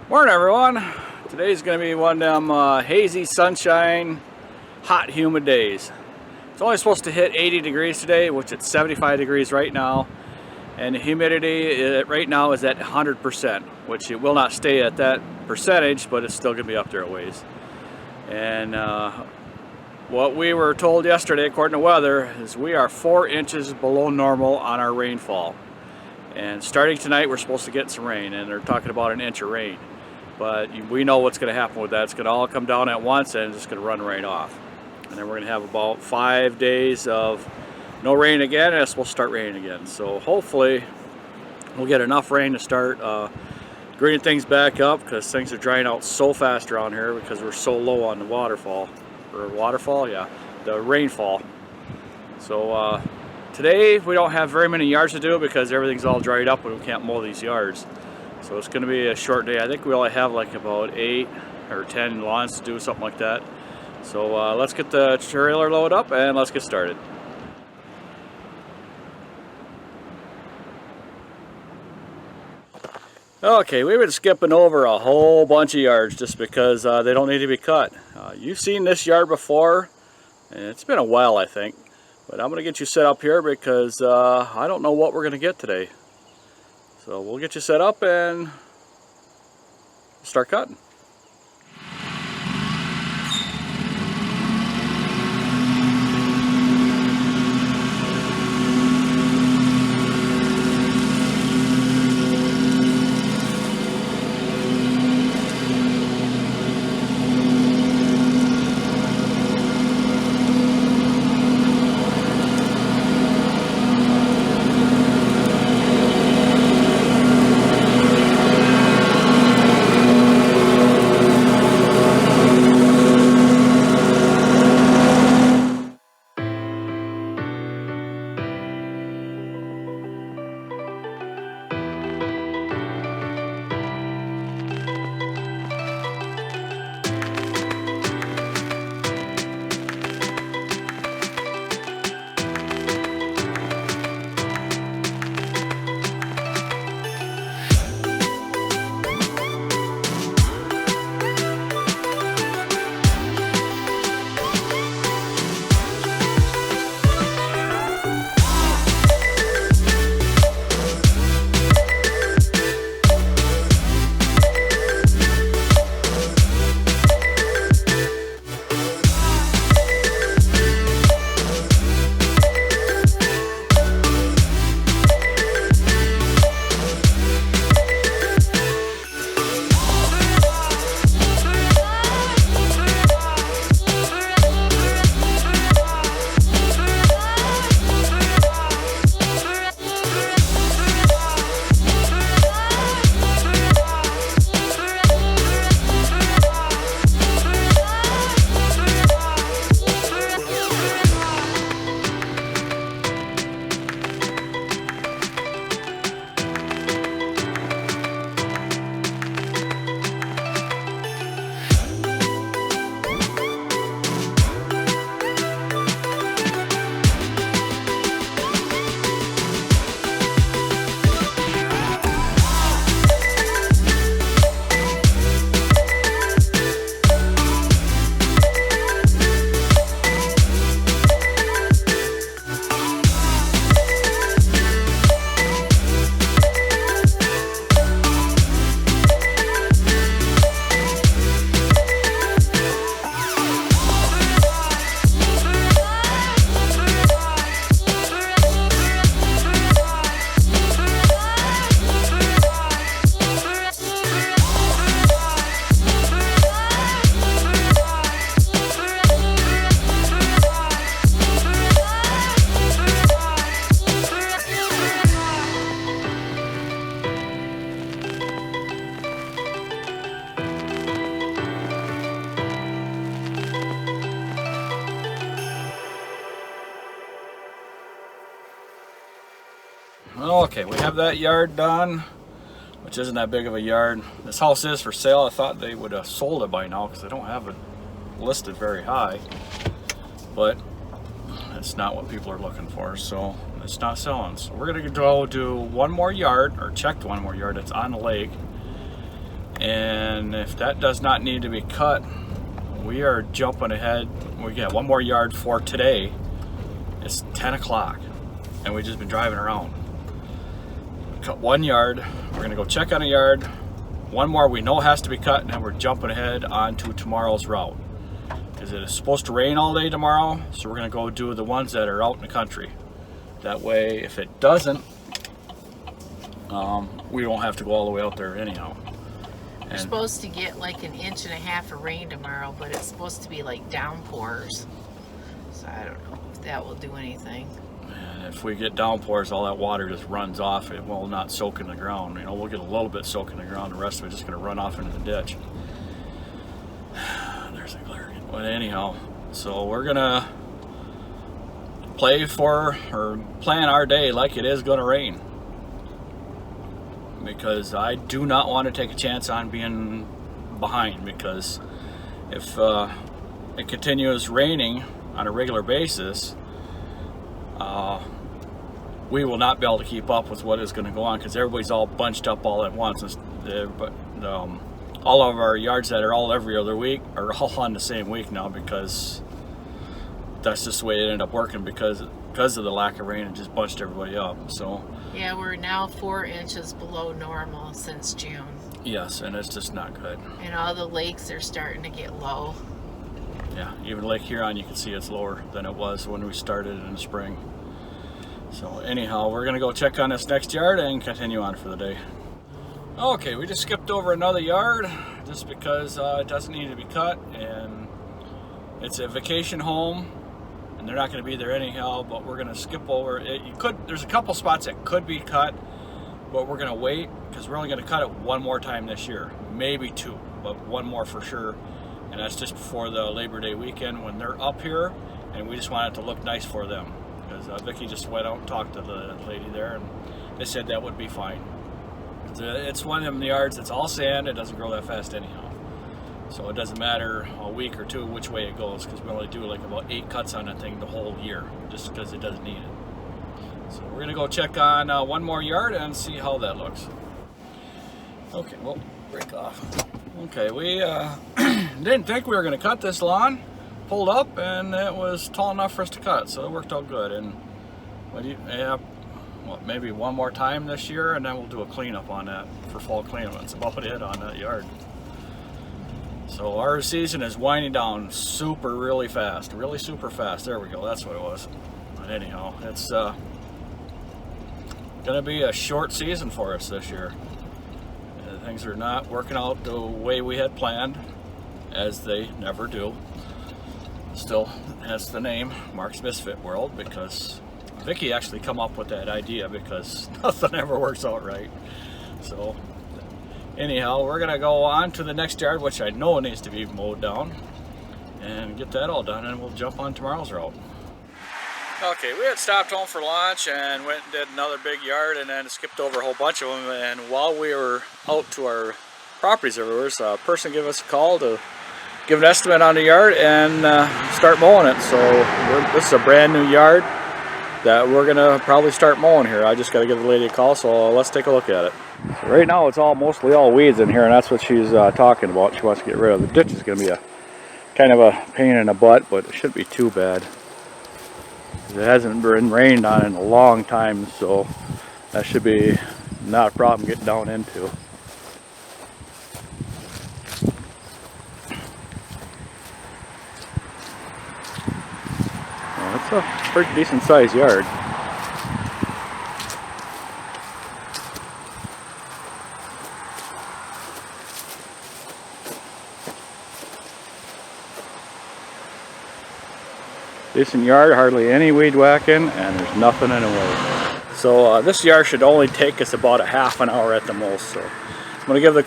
Morning everyone. Today's going to be one of them hazy sunshine, hot humid days. It's only supposed to hit 80 degrees today, which it's 75 degrees right now. And the humidity right now is at 100%, which it will not stay at that percentage, but it's still going to be up there a ways. And what we were told yesterday, according to weather, is we are 4 inches below normal on our rainfall. And starting tonight, we're supposed to get some rain, and they're talking about an inch of rain. But we know what's going to happen with that. It's going to all come down at once, and it's just going to run right off. And then we're going to have about 5 days of no rain again, and it's supposed to start raining again. So hopefully we'll get enough rain to start greening things back up, because things are drying out so fast around here because we're so low on the the rainfall. So today we don't have very many yards to do because everything's all dried up and we can't mow these yards. So it's going to be a short day. I think we only have like about 8 or 10 lawns to do, something like that. So let's get the trailer loaded up and let's get started. Okay, we've been skipping over a whole bunch of yards just because they don't need to be cut. You've seen this yard before, and it's been a while, I think. But I'm going to get you set up here because I don't know what we're going to get today. So we'll get you set up and start cutting. Okay, we have that yard done, which isn't that big of a yard. This house is for sale. I thought they would have sold it by now because they don't have it listed very high, but it's not what people are looking for, so it's not selling. So we're gonna go do one more yard, or check one more yard that's on the lake, And if that does not need to be cut, we are jumping ahead. We got one more yard for today. It's 10 o'clock and we've just been driving around. Cut 1 yard. We're gonna go check on a yard. One more we know has to be cut, and then we're jumping ahead onto tomorrow's route. Because it is supposed to rain all day tomorrow, so we're gonna go do the ones that are out in the country. That way, if it doesn't, we don't have to go all the way out there anyhow. We're supposed to get like 1.5 inches of rain tomorrow, but it's supposed to be like downpours. So I don't know if that will do anything. And if we get downpours, all that water just runs off. It will not soak in the ground. You know, we'll get a little bit soak in the ground. The rest of it is just going to run off into the ditch. There's a glare. But anyhow, so we're going to plan our day like it is going to rain. Because I do not want to take a chance on being behind, because if it continues raining on a regular basis, we will not be able to keep up with what is going to go on, because everybody's all bunched up all at once. All of our yards that are all every other week are all on the same week now, because that's just the way it ended up working, because of the lack of rain. It just bunched everybody up. So yeah, we're now 4 inches below normal since June. Yes, and it's just not good. And all the lakes are starting to get low. Yeah, even Lake Huron, you can see it's lower than it was when we started in the spring. So anyhow, we're gonna go check on this next yard and continue on for the day. Okay, we just skipped over another yard just because it doesn't need to be cut, and it's a vacation home and they're not going to be there anyhow, but we're going to skip over it. There's a couple spots that could be cut, but we're going to wait because we're only going to cut it one more time this year, maybe 2, but 1 more for sure. And that's just before the Labor Day weekend when they're up here, and we just want it to look nice for them, because Vicki just went out and talked to the lady there, and they said that would be fine. It's one of them yards that's all sand. It doesn't grow that fast anyhow, so it doesn't matter a week or 2 which way it goes, because we only do like about 8 cuts on that thing the whole year, just because it doesn't need it. So we're gonna go check on 1 more yard and see how that looks. Okay, well, break off. Okay, we didn't think we were gonna cut this lawn. Pulled up and it was tall enough for us to cut, so it worked out good. And maybe 1 more time this year, and then we'll do a cleanup on that for fall cleanup. That's about it on that yard. So our season is winding down really fast, really super fast. There we go, that's what it was. But anyhow, it's gonna be a short season for us this year. Things are not working out the way we had planned, as they never do. Still, that's the name, Mark's Misfit World, because Vicki actually come up with that idea, because nothing ever works out right. So anyhow, we're gonna go on to the next yard, which I know needs to be mowed down, and get that all done, and we'll jump on tomorrow's route. Okay, we had stopped home for lunch and went and did another big yard, and then skipped over a whole bunch of them. And while we were out to our properties everywhere, so a person gave us a call to give an estimate on the yard and start mowing it. So this is a brand new yard that we're gonna probably start mowing here. I just gotta give the lady a call, so let's take a look at it. So right now it's mostly all weeds in here, and that's what she's talking about. She wants to get rid of. The ditch is gonna be a kind of a pain in the butt, but it shouldn't be too bad. It hasn't been rained on in a long time, so that should be not a problem getting down into. Well, it's a pretty decent sized yard. Decent yard, hardly any weed whacking, and there's nothing in the way. So this yard should only take us about a half an hour at the most. So I'm gonna give the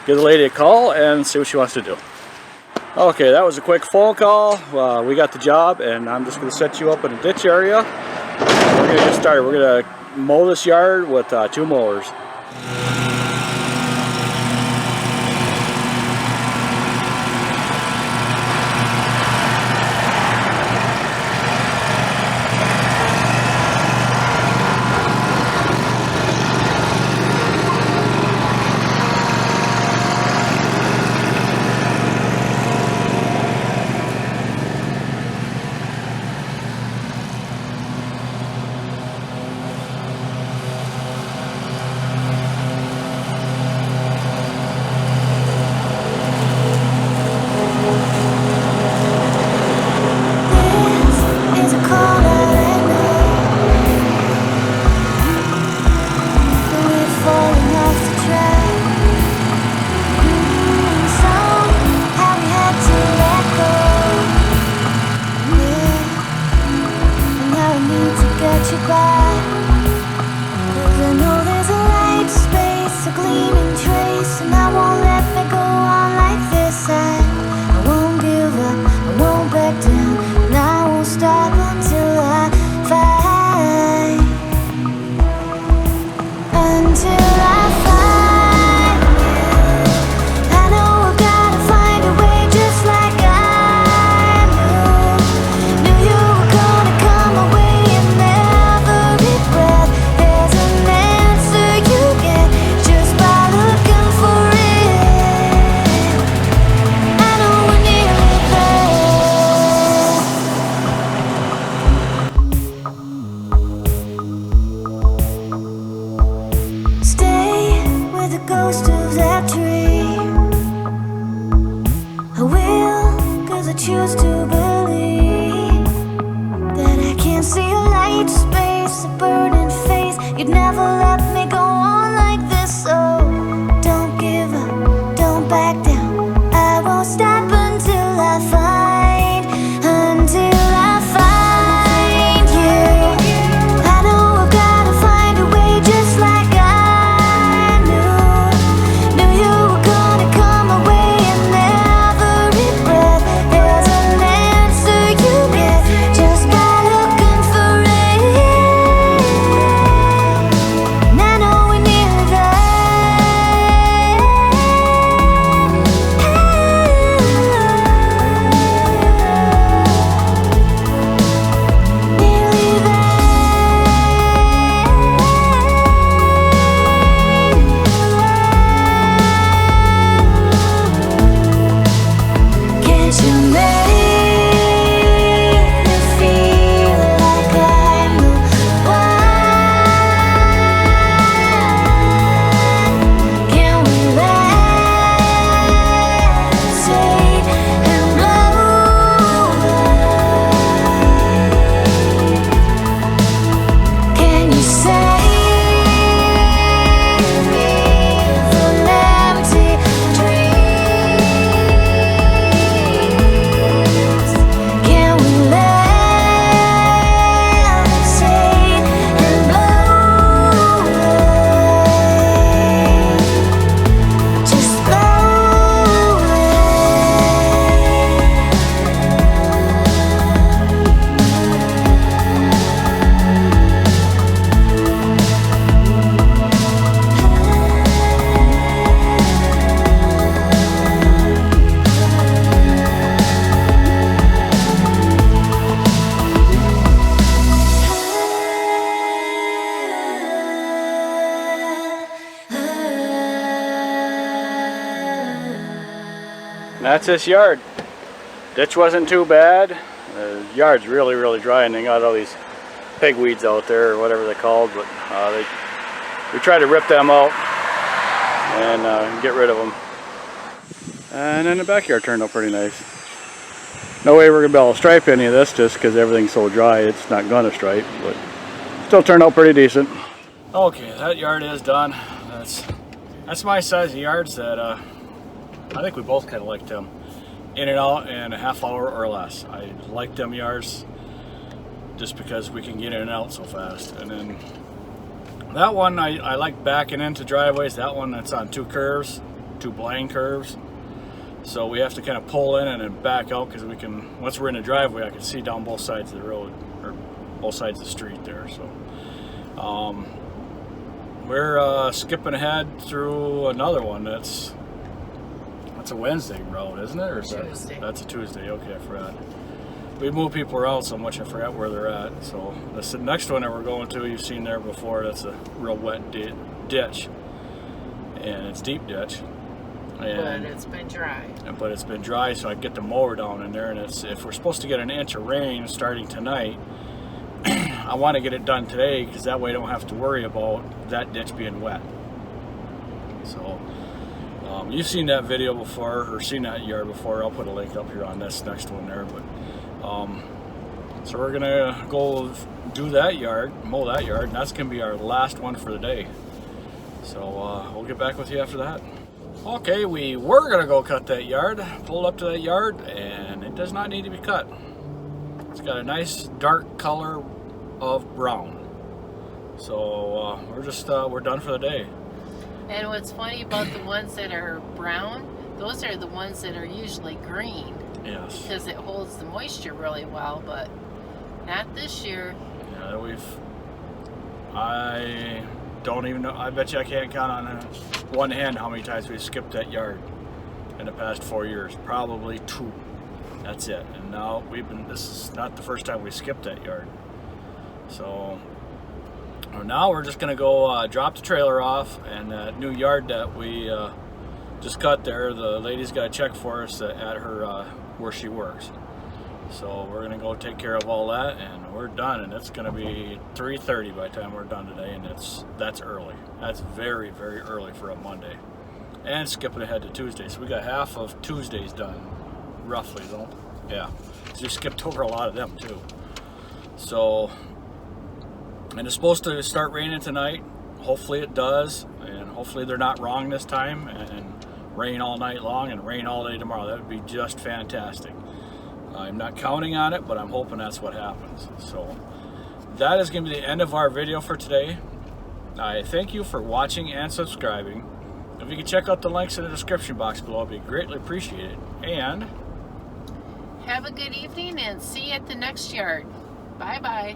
lady a call and see what she wants to do. Okay, that was a quick phone call. We got the job, and I'm just gonna set you up in a ditch area. We're gonna get started. We're gonna mow this yard with 2 mowers. too glad, 'cause I know there's a light space, a gleaming trace, and I won't let me go on like this. I won't give up, I won't back down, and I won't stop until I find, until I find you. I know I've gotta find a way, just like I knew you were gonna come my way. In every breath there's an answer you get just by looking for it. I know we're nearly there. Stay with the ghost of that dream. I will, 'cause I choose to believe that I can't see a light space, a burning face. You'd never let me go on like this, so don't give up, don't back down. I won't stop until I find, until I find you. I know I've gotta find a way, just like I knew you were gonna come my way. In every breath there's an answer you get just by looking for it. And I know we're nearly there. Nearly there. Can't you make me feel like I'm the one? Can we levitate and blow away? Can you save me from empty dreams? Can we levitate and blow away? Just blow away. And that's this yard. Ditch wasn't too bad. The yard's really dry, and they got all these pigweeds out there, or whatever they're called, but we tried to rip them out and get rid of them. And then the backyard turned out pretty nice. No way we're gonna be able to stripe any of this just because everything's so dry. It's not gonna stripe, but still turned out pretty decent. Okay, that yard is done. That's my size of yards that I think we both kind of like them. In and out in a half hour or less. I like them yards just because we can get in and out so fast. And then that one I like backing into driveways. That one that's on two curves, two blind curves. So we have to kind of pull in and then back out because we can, once we're in the driveway, I can see down both sides of the road, or both sides of the street there. So we're skipping ahead through another one that's a Wednesday route, isn't it? Or is Tuesday. That's a Tuesday. Okay, I forgot. We move people around so much I forgot where they're at. So this the next one that we're going to, you've seen there before. That's a real wet ditch, and it's deep ditch. And, But it's been dry. But it's been dry, so I get the mower down in there, and if we're supposed to get an inch of rain starting tonight, I want to get it done today because that way I don't have to worry about that ditch being wet. So you've seen that video before, or seen that yard before. I'll put a link up here on this next one there. But so we're gonna go do that yard, mow that yard, and that's gonna be our last one for the day. So we'll get back with you after that. Okay, we were gonna go cut that yard, pulled up to that yard, and it does not need to be cut. It's got a nice dark color of brown. So we're done for the day. And what's funny about the ones that are brown, those are the ones that are usually green. Yes. Because it holds the moisture really well, but not this year. Yeah, I don't even know. I bet you I can't count on one hand how many times we've skipped that yard in the past 4 years. Probably 2. That's it. And now this is not the first time we skipped that yard. So now we're just gonna go drop the trailer off, and that new yard that we just cut there, the lady's got to check for us at her where she works. So we're gonna go take care of all that, and we're done. And it's gonna be 3:30 by the time we're done today, and that's early. That's very, very early for a Monday. And skipping ahead to Tuesday, so we got half of Tuesdays done, roughly, though. Yeah, so we skipped over a lot of them too. So, and it's supposed to start raining tonight. Hopefully it does, and hopefully they're not wrong this time, and rain all night long and rain all day tomorrow. That would be just fantastic. I'm not counting on it, but I'm hoping that's what happens. So that is going to be the end of our video for today. I thank you for watching and subscribing. If you could check out the links in the description box below, it'd be greatly appreciated. And have a good evening and see you at the next yard. Bye bye.